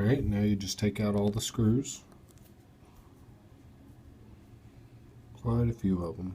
Alright, now you just take out all the screws. Quite a few of them.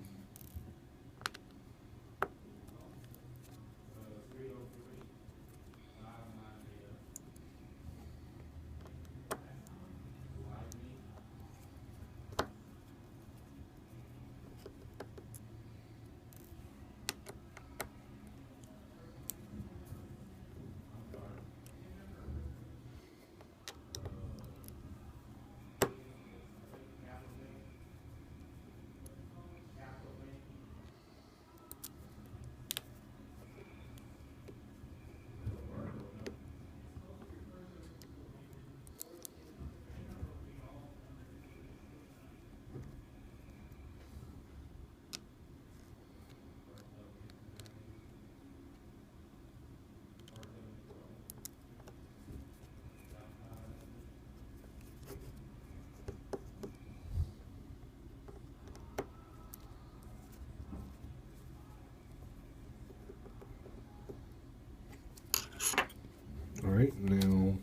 Alright, now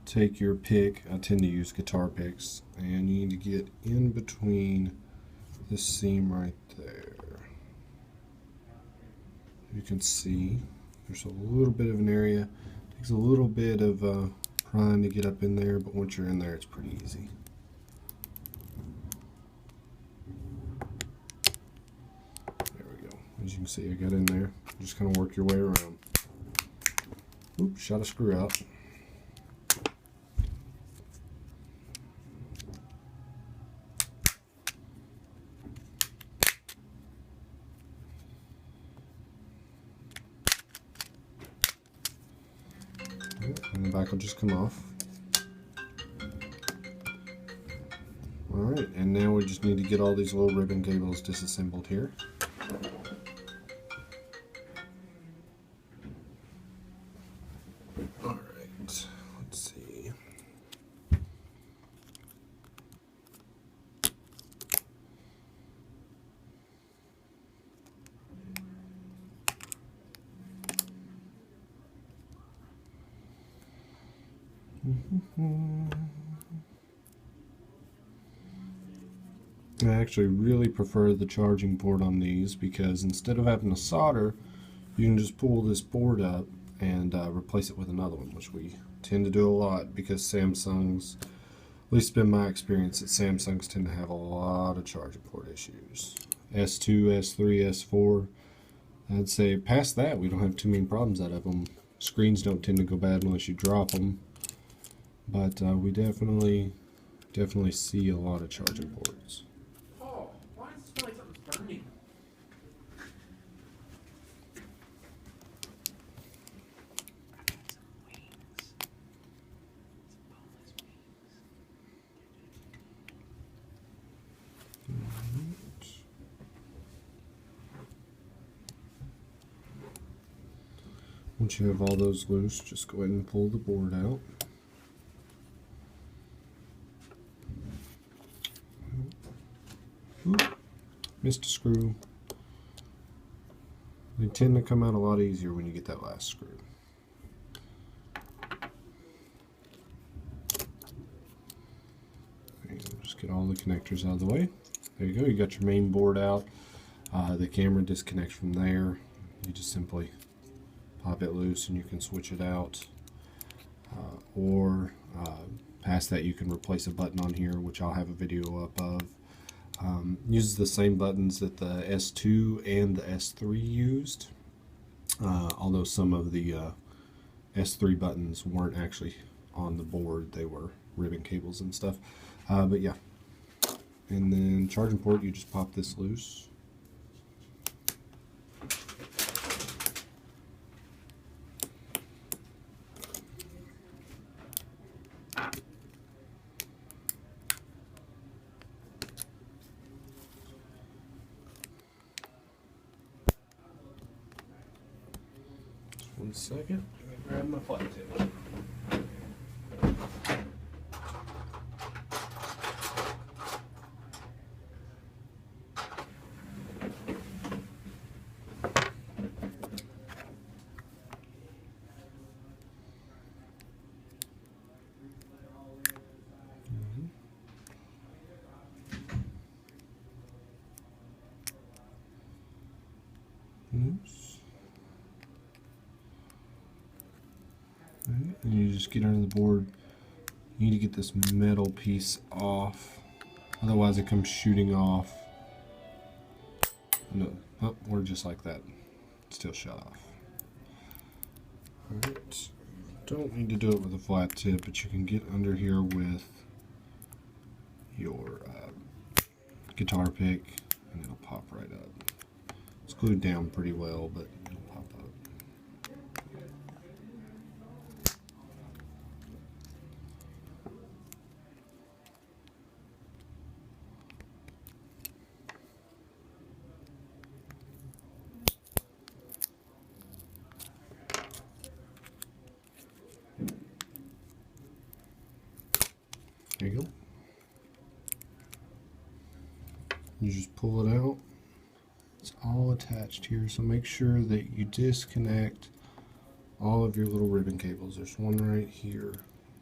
take your pick. I tend to use guitar picks, and you need to get in between this seam right there. You can see there's a little bit of an area. It takes a little bit of prying to get up in there, but once you're in there, it's pretty easy. There we go. As you can see, I got in there. Just kind of work your way around. Oops, shot a screw out. And the back will just come off. Alright, and now we just need to get all these little ribbon cables disassembled here. Alright, let's see. I actually really prefer the charging port on these because instead of having to solder, you can just pull this board up and replace it with another one, which we tend to do a lot because Samsungs, at least it's been my experience, that Samsungs tend to have a lot of charging port issues. S2, S3, S4, I'd say past that we don't have too many problems out of them. Screens don't tend to go bad unless you drop them, but we definitely see a lot of charging ports. Oh, why does it smell like something's burning? Once you have all those loose, just go ahead and pull the board out. Oop, missed a screw. They tend to come out a lot easier when you get that last screw. Just get all the connectors out of the way. There you go, you got your main board out. The camera disconnects from there. You just simply pop it loose and you can switch it out. Or past that you can replace a button on here, which I'll have a video up of. Uses the same buttons that the S2 and the S3 used, although some of the S3 buttons weren't actually on the board, they were ribbon cables and stuff. But yeah, and then charging port, you just pop this loose. Just 1 second. Let me grab my flight tip. just get under the board. You need to get this metal piece off, otherwise it comes shooting off. No, oh, we're just like that. Still shut off. Alright. Don't need to do it with a flat tip, but you can get under here with your guitar pick and it'll pop right up. It's glued down pretty well, but it'll pop up. There you go. You just pull it out. It's all attached here, so make sure that you disconnect all of your little ribbon cables. There's one right here.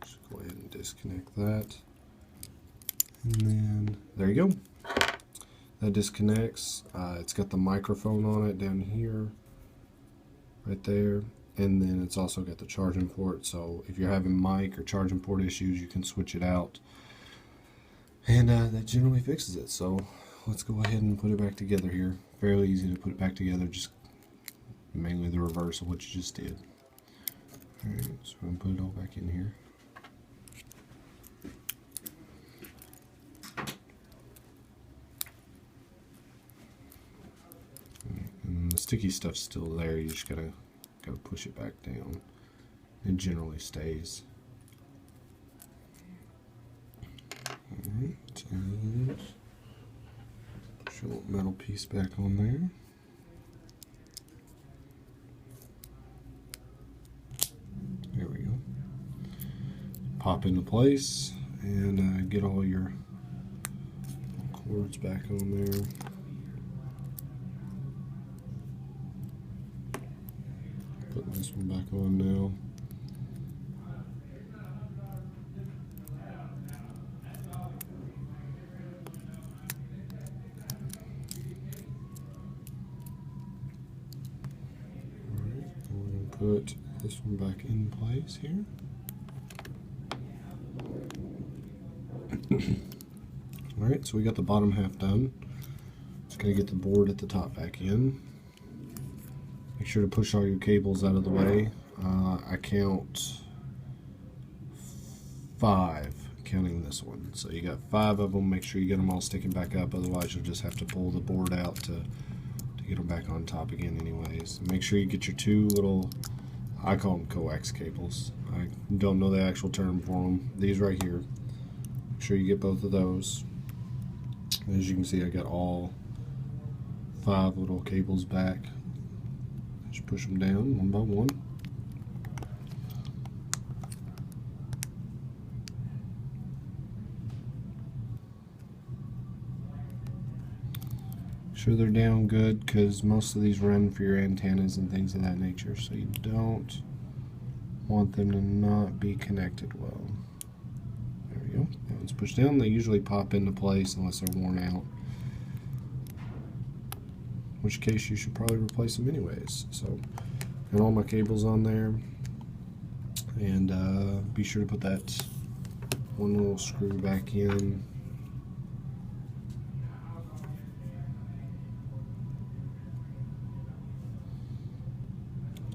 Just go ahead and disconnect that. And then, there you go. That disconnects. It's got the microphone on it down here, right there. And then it's also got the charging port, so if you're having mic or charging port issues, you can switch it out. And that generally fixes it. So let's go ahead and put it back together here. Fairly easy to put it back together, just mainly the reverse of what you just did. Alright, so I'm going to put it all back in here. And the sticky stuff's still there, you just gotta push it back down. It generally stays. Alright, and push your metal piece back on there. There we go. Pop into place and get all your cords back on there. Putting this one back on now. Alright, I'm going to put this one back in place here. Alright, so we got the bottom half done. Just going to get the board at the top back in. Make sure to push all your cables out of the way. I count 5, counting this one. So you got 5 of them. Make sure you get them all sticking back up. Otherwise, you'll just have to pull the board out to get them back on top again anyways. Make sure you get your 2 little, I call them coax cables. I don't know the actual term for them. These right here. Make sure you get both of those. As you can see, I got all 5 little cables back. Just push them down one by one. Make sure they're down good, because most of these run for your antennas and things of that nature, so you don't want them to not be connected well. There we go. That one's pushed down. They usually pop into place unless they're worn out. In which case you should probably replace them anyways. So, got all my cables on there, and be sure to put that one little screw back in.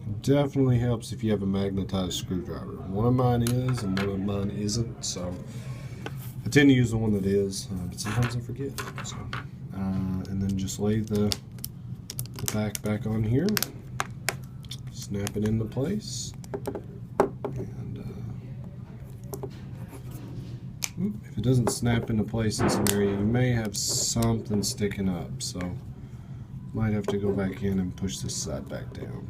It definitely helps if you have a magnetized screwdriver. One of mine is, and one of mine isn't, so I tend to use the one that is, but sometimes I forget. So, and then just lay the back on here, snap it into place, and if it doesn't snap into place in some area, you may have something sticking up, so might have to go back in and push this side back down.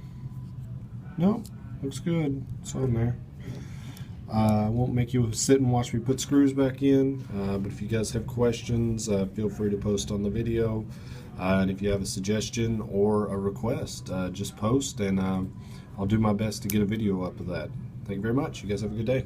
Nope, looks good. It's on there. I won't make you sit and watch me put screws back in, but if you guys have questions, feel free to post on the video. And if you have a suggestion or a request, just post, and I'll do my best to get a video up of that. Thank you very much. You guys have a good day.